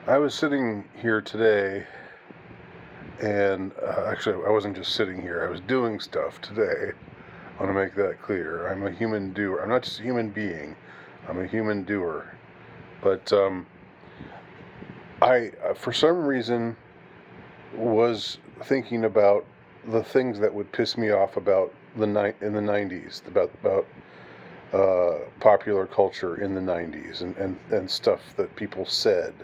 I was sitting here today, and actually, I wasn't just sitting here, I was doing stuff today. I want to make that clear. I'm a human doer. I'm not just a human being, I'm a human doer. But for some reason, was thinking about the things that would piss me off about in the 90s, about popular culture in the 90s, and stuff that people said,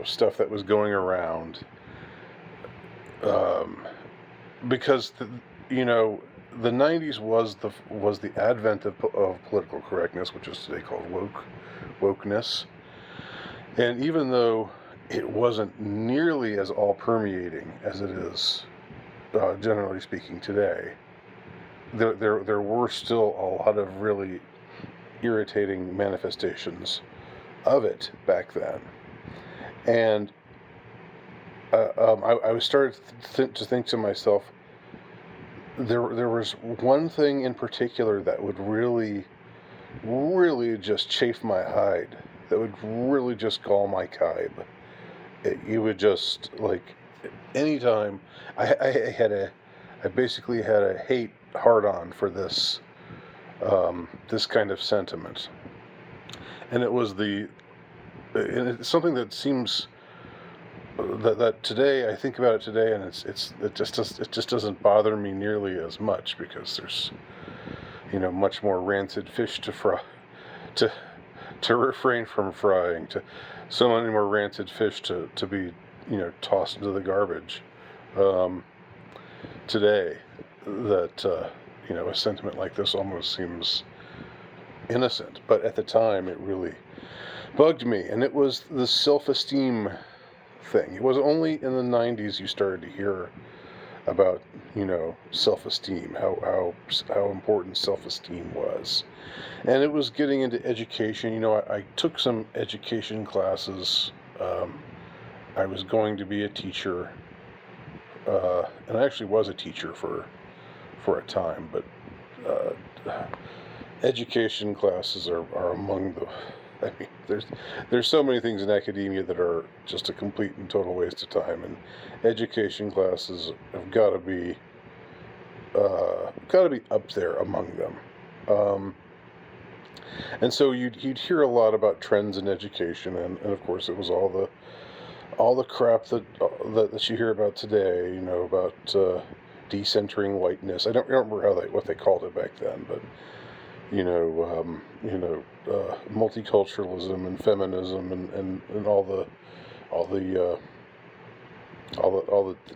stuff that was going around. Um, because you know the 90s was the advent of political correctness, which is today called wokeness. And even though it wasn't nearly as all permeating as it is, generally speaking, today, there were still a lot of really irritating manifestations of it back then. And I was started to think to myself, there was one thing in particular that would really, really just chafe my hide, that would really just gall my kibe. You would just, like, anytime I basically had a hate hard on for this kind of sentiment. And and it's something that seems, that today I think about it today, and it just doesn't bother me nearly as much, because there's much more rancid fish to fry, to refrain from frying, to so many more rancid fish to be tossed into the garbage today, that a sentiment like this almost seems innocent. But at the time, it really bugged me, and it was the self-esteem thing. It was only in the 90s you started to hear about self-esteem, how important self-esteem was. And it was getting into education. I took some education classes. I was going to be a teacher, and I actually was a teacher for a time. But education classes are among the. I mean, there's so many things in academia that are just a complete and total waste of time, and education classes have got to be up there among them. And so you'd hear a lot about trends in education, and of course it was all the crap that you hear about today. About decentering whiteness. I don't remember what they called it back then, but multiculturalism and feminism, and all the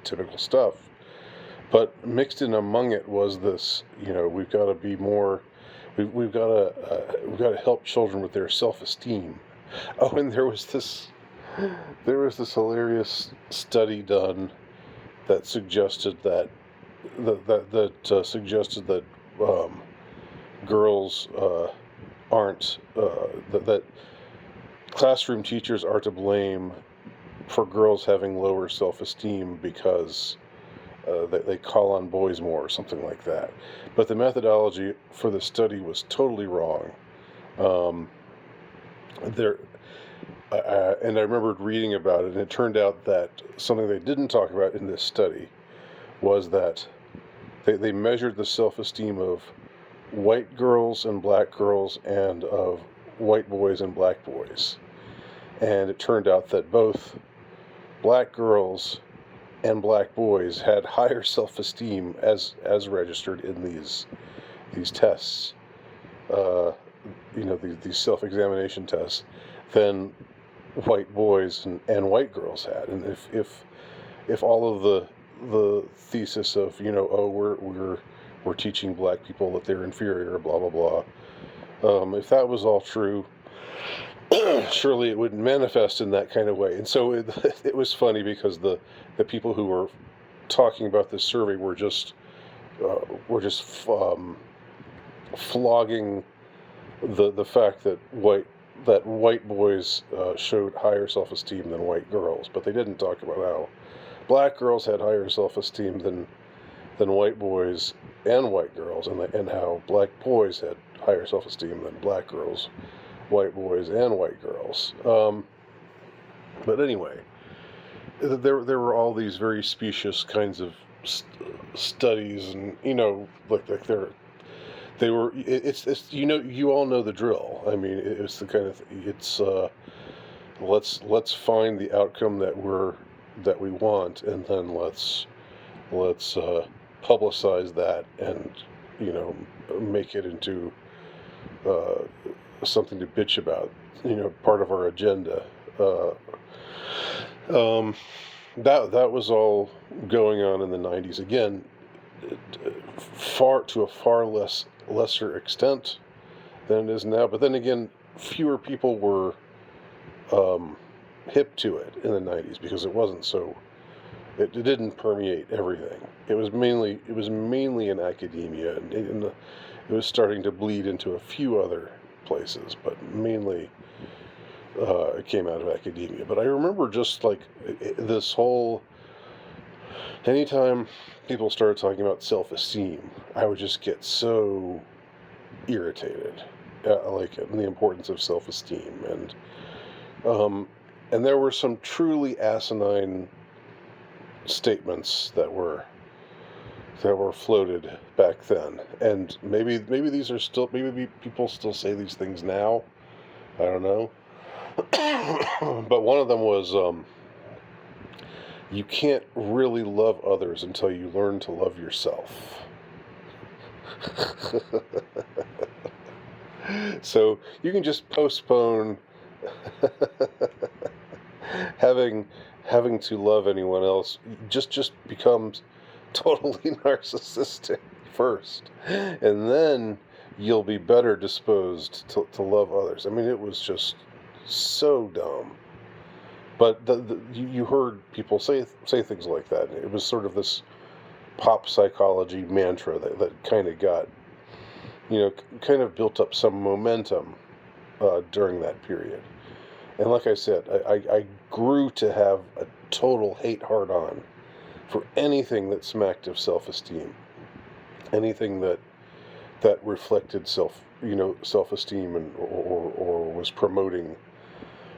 typical stuff. But mixed in among it was this: we've got to be more. We've got to help children with their self-esteem. Oh, and there was this hilarious study done that suggested that girls aren't that classroom teachers are to blame for girls having lower self-esteem, because they call on boys more, or something like that. But the methodology for the study was totally wrong. Um, there, and I remembered reading about it, and it turned out that something they didn't talk about in this study was that they measured the self-esteem of white girls and black girls, and of white boys and black boys. And it turned out that both black girls and black boys had higher self-esteem as registered in these tests, uh, these self-examination tests, than white boys and white girls had. And if all of the thesis of oh, we're teaching black people that they're inferior, blah blah blah, if that was all true, surely it would manifest in that kind of way. And so it was funny, because the people who were talking about this survey were just flogging the fact that white boys showed higher self-esteem than white girls, but they didn't talk about how black girls had higher self-esteem than white boys and white girls, and how black boys had higher self-esteem than black girls, white boys, and white girls. But anyway, there were all these very specious kinds of studies, and like it's you all know the drill. I mean, it's the kind of it's let's find the outcome that we want, and then let's publicize that, and you know make it into uh, something to bitch about. Part of our agenda. Uh, um, that was all going on in the '90s. Again, far to a far lesser extent than it is now. But then again, fewer people were um, hip to it in the '90s because it wasn't so. It didn't permeate everything. It was mainly in academia, and it was starting to bleed into a few other places, but mainly it came out of academia. But I remember just like this whole anytime people started talking about self-esteem, I would just get so irritated, like the importance of self-esteem, um, and there were some truly asinine statements that were floated back then, and maybe these are still maybe people still say these things now. I don't know, but one of them was you can't really love others until you learn to love yourself. So you can just postpone having having to love anyone else. Just becomes totally narcissistic first, and then you'll be better disposed to love others. I mean, it was just so dumb. But you heard people say things like that. It was sort of this pop psychology mantra that kind of got, kind of built up some momentum during that period. And like I said, I grew to have a total hate hard on for anything that smacked of self-esteem, anything that reflected self-esteem, and or was promoting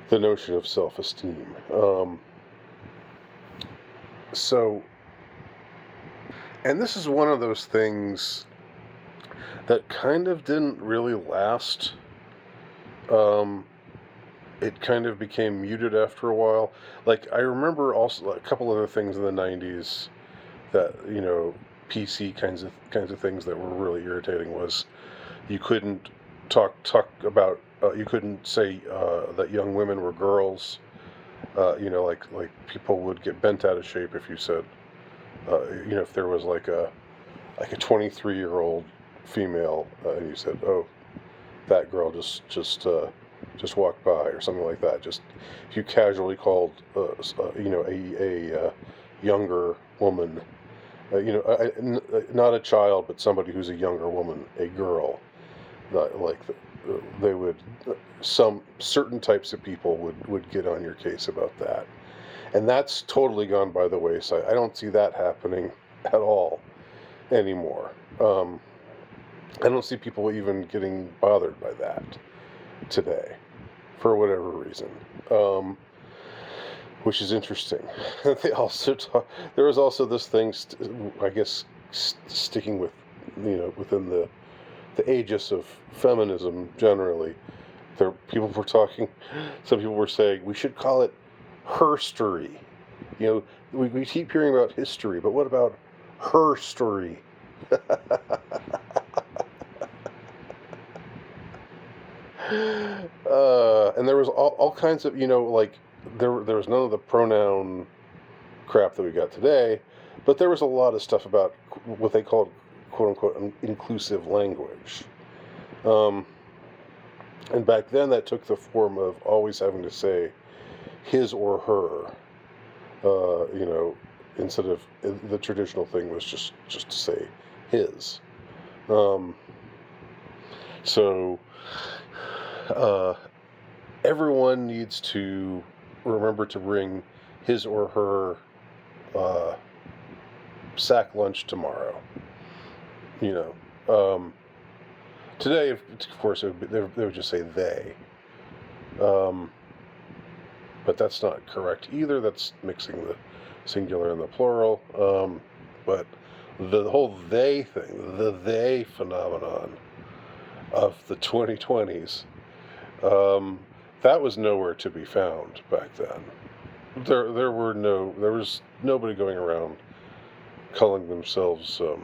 the notion of self-esteem. So, and this is one of those things that kind of didn't really last. Um, it kind of became muted after a while. Like I remember also a couple other things in the '90s that PC kinds of things that were really irritating was you couldn't talk about you couldn't say that young women were girls. Like people would get bent out of shape if you said if there was like a 23-year-old female and you said, oh, that girl just walked by or something like that. Just if you casually called a younger woman, not a child, but somebody who's a younger woman, a girl, like they would some certain types of people would get on your case about that, and that's totally gone by the wayside. I don't see that happening at all anymore. I don't see people even getting bothered by that today, for whatever reason, which is interesting. They also there was also this thing, I guess, sticking with, within the aegis of feminism generally. Some people were saying we should call it herstory. We keep hearing about history, but what about herstory? And there was all kinds of, like there was none of the pronoun crap that we got today, but there was a lot of stuff about what they called quote unquote inclusive language. Um, and back then that took the form of always having to say his or her, instead of the traditional thing was just to say his. Um, so uh, everyone needs to remember to bring his or her sack lunch tomorrow. You know, today, of course, they would just say they. Um, but that's not correct either. That's mixing the singular and the plural. But the whole they thing, the they phenomenon of the 2020s, um, that was nowhere to be found back then. There was nobody going around calling themselves, uh,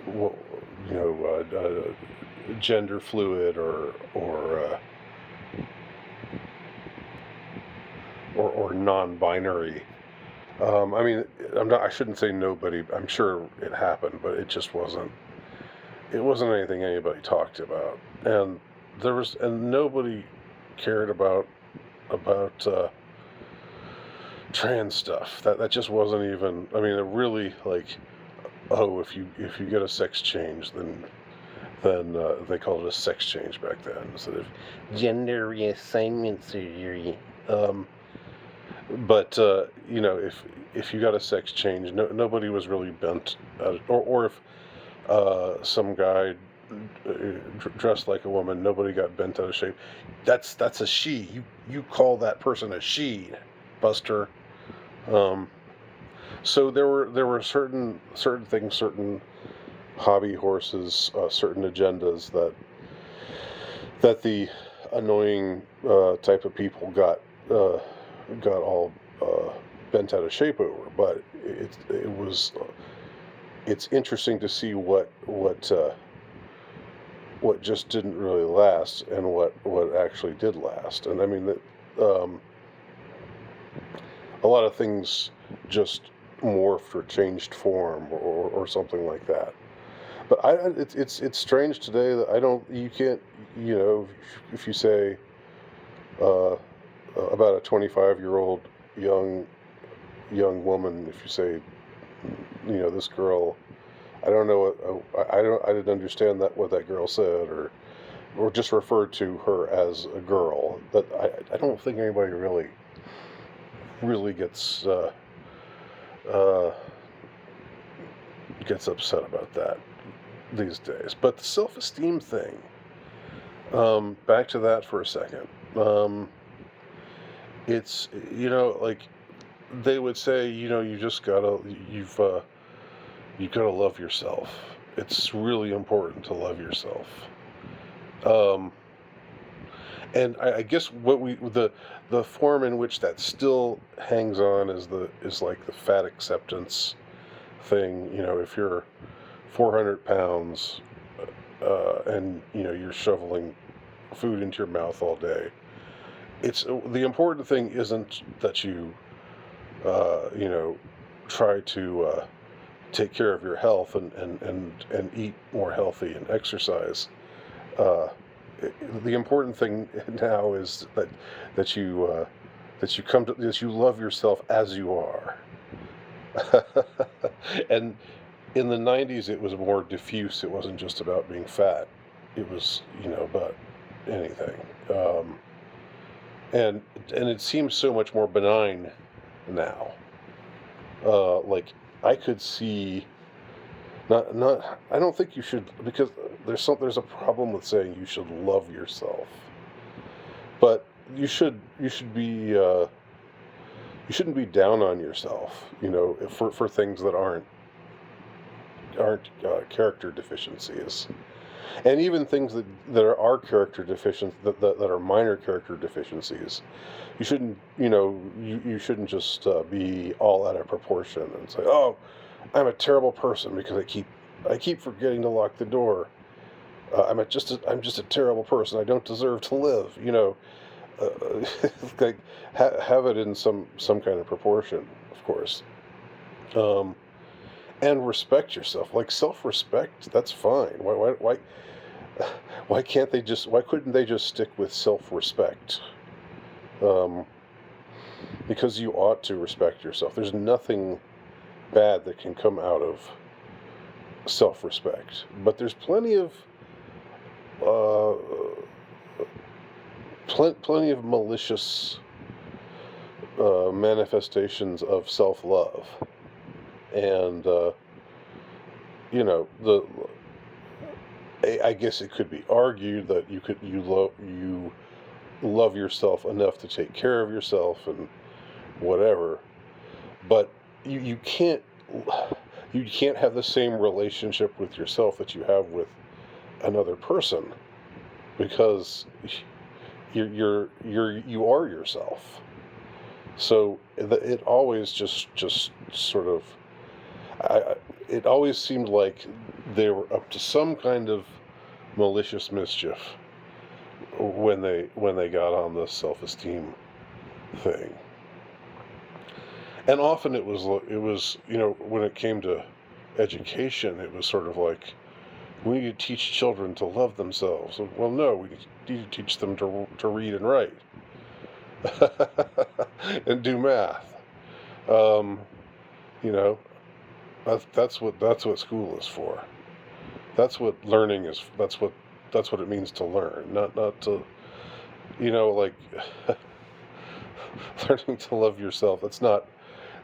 well, you know, gender fluid or non-binary. I mean, I'm not. I shouldn't say nobody. I'm sure it happened, but it just wasn't. It wasn't anything anybody talked about, and nobody cared about trans stuff. That just wasn't even. I mean, it really like, oh, if you get a sex change, then they called it a sex change back then instead of gender reassignment surgery. But you know, if you got a sex change, nobody was really bent at it. Or if some guy dressed like a woman, nobody got bent out of shape. That's a she. You call that person a she, Buster. Um, so there were certain things, certain hobby horses, certain agendas that the annoying type of people got all bent out of shape over. But it's interesting to see what just didn't really last and what actually did last. And I mean that a lot of things just morphed or changed form or something like that. But it's strange today that you can't, you know, if you say uh, about a 25-year-old young woman, if you say, you know, this girl, I don't know what I didn't understand what that girl said, or just referred to her as a girl. That I don't think anybody really uh, gets upset about that these days. But the self-esteem thing, back to that for a second. It's, you know, like they would say, you know, you gotta love yourself. It's really important to love yourself. Um, and I guess the form in which that still hangs on is like the fat acceptance thing. You know, if you're 400 pounds and you know you're shoveling food into your mouth all day, it's the important thing isn't that you know, try to take care of your health and eat more healthy and exercise. Uh, the important thing now is that you that you love yourself as you are. And in the 90s, it was more diffuse. It wasn't just about being fat. It was, you know, about anything. And it seems so much more benign now. Like I could see, not. I don't think you should, because there's a problem with saying you should love yourself, but you should be you shouldn't be down on yourself. You know, for things that aren't character deficiencies. And even things that are character deficient, that are minor character deficiencies, you shouldn't, you know, you shouldn't just be all out of proportion and say, oh, I'm a terrible person because I keep forgetting to lock the door. I'm just a terrible person. I don't deserve to live. You know, like have it in some kind of proportion, of course. Um, and respect yourself, like self-respect. That's fine. Why can't they just? Why couldn't they just stick with self-respect? Um, because you ought to respect yourself. There's nothing bad that can come out of self-respect, but there's plenty of uh, plenty of malicious manifestations of self-love, and you know I guess it could be argued that you love yourself enough to take care of yourself and whatever. But you can't have the same relationship with yourself that you have with another person, because you are yourself. So it always just sort of, it always seemed like they were up to some kind of malicious mischief when they got on the self-esteem thing. And often it was when it came to education, it was sort of like, we need to teach children to love themselves. Well, no, we need to teach them to read and write and do math. Um, you know, that's what school is for. That's what learning is. That's what it means to learn. Not to, like, learning to love yourself. That's not.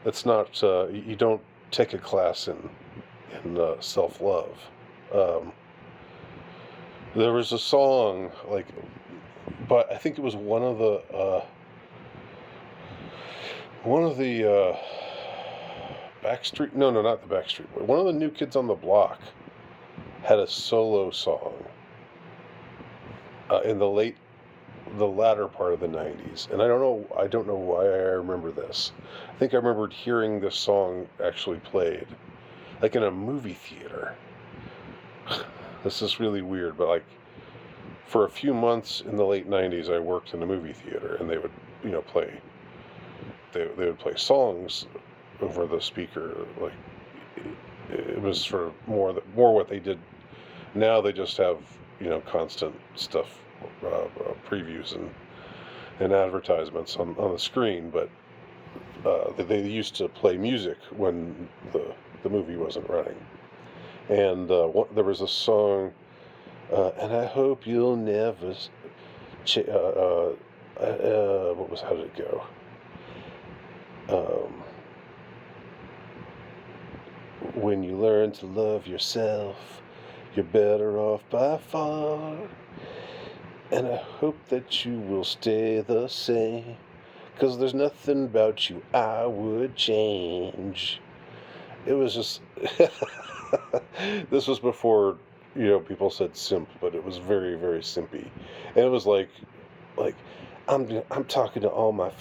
You don't take a class in self-love. Um, there was a song, like, but I think it was one of the Backstreet. No, no, not the Backstreet. But one of the New Kids on the Block had a solo song in the latter part of the '90s, and I don't know why I remember this. I think I remembered hearing this song actually played, like in a movie theater. This is really weird, but like, for a few months in the late '90s, I worked in a movie theater, and they would, play. They would play songs over the speaker. Like, it was sort of more what they did. Now they just have, constant stuff, previews and advertisements on the screen. But they used to play music when the movie wasn't running. And there was a song, and I hope you'll never. How did it go? When you learn to love yourself, you're better off by far. And I hope that you will stay the same, 'cause there's nothing about you I would change. It was just, this was before, people said simp, but it was very, very simpy. And it was like, I'm talking to all my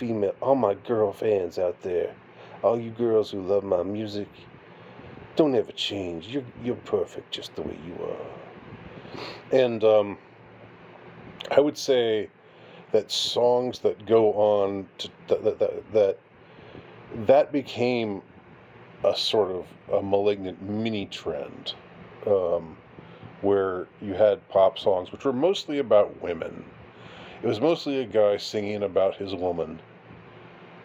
girl fans out there, all you girls who love my music. Don't ever change. You're perfect just the way you are. And I would say that songs that go on to that became a sort of a malignant mini trend, where you had pop songs which were mostly about women. It was mostly a guy singing about his woman,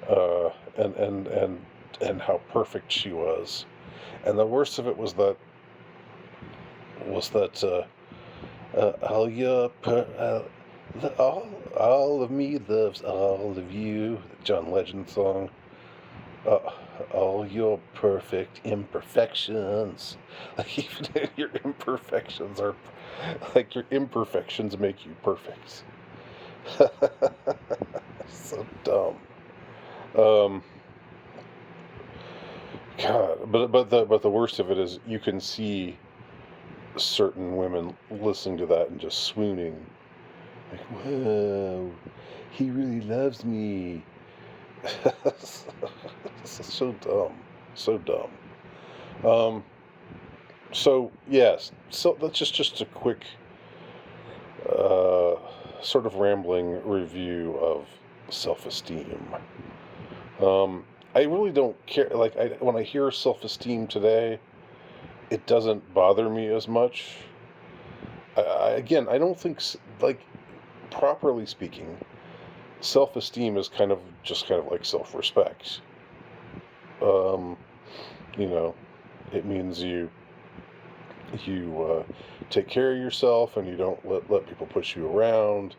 and how perfect she was. And the worst of it was that all your all of me loves all of you, the John Legend song. Uh, all your perfect imperfections, like, even your imperfections are like, your imperfections make you perfect. So dumb. Um, God, but the worst of it is, you can see certain women listening to that and just swooning, like, "Whoa, he really loves me." So dumb, so dumb. Um, so yes, so that's just a quick, uh, sort of rambling review of self-esteem. I really don't care. Like, when I hear self-esteem today, it doesn't bother me as much. Again, I don't think, like, properly speaking, self-esteem is kind of like self-respect. Um, you know, it means you take care of yourself, and you don't let people push you around,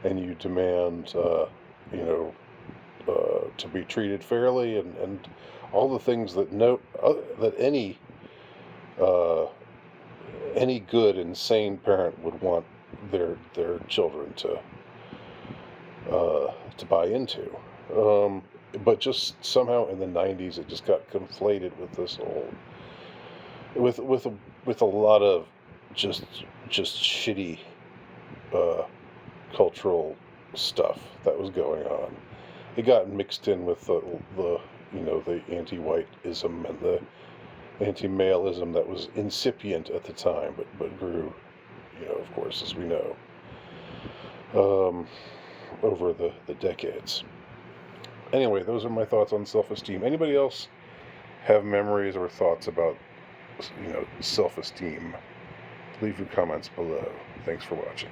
and you demand, you know, to be treated fairly, and all the things that uh, any good and sane parent would want their children to buy into. Um, but just somehow in the '90s, it just got conflated with this whole with with a, with a lot of just just shitty uh, cultural stuff that was going on. It got mixed in with the the anti-whiteism and the anti-maleism that was incipient at the time, but grew, of course, as we know, um, over the decades. Anyway, those are my thoughts on self-esteem. Anybody else have memories or thoughts about self-esteem? Leave your comments below. Thanks for watching.